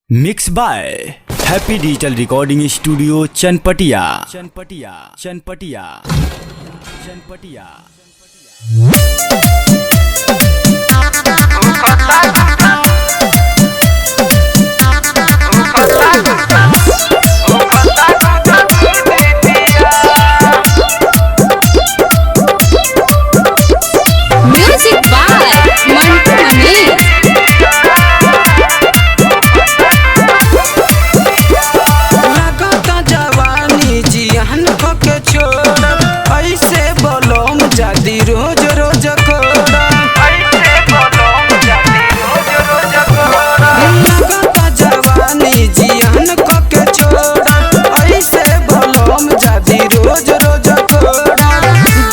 Mix by happy digital recording studio Chanpatia. Music by Mantu Mani. लगता जवानी जियान के छोड़ ऐसे बोलोम जादी रोज रोज कोड़ा। लगता जवानी जियान के छोड़ ऐसे बोलोम जादी रोज रोज कोड़ा।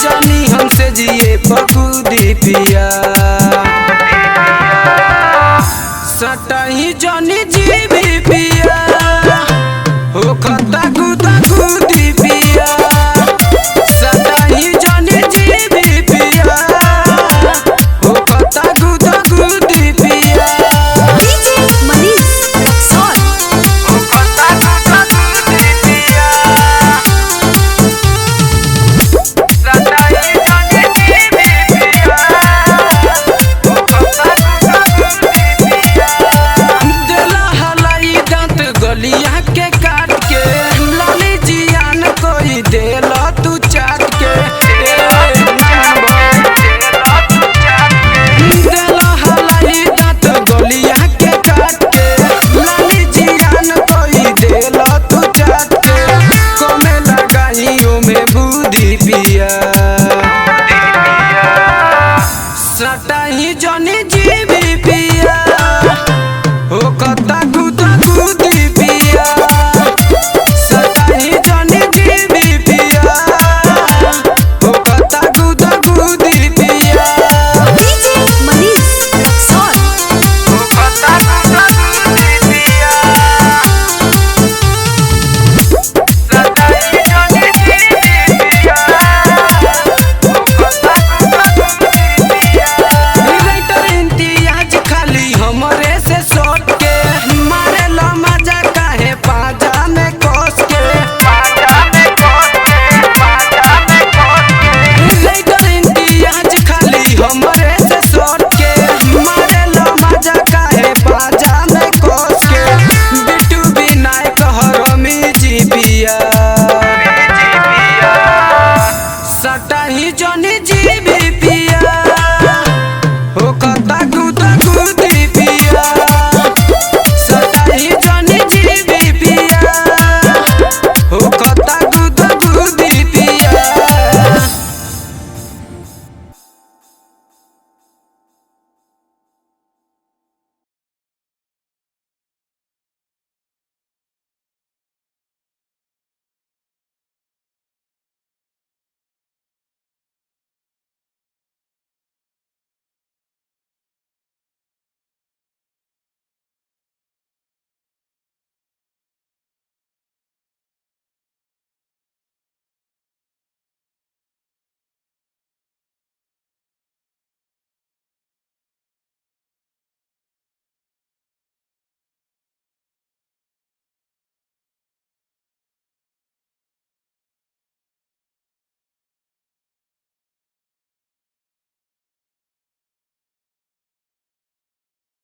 जानी हमसे जिए पकुदी पिया सटाई जानी जी भी पिया।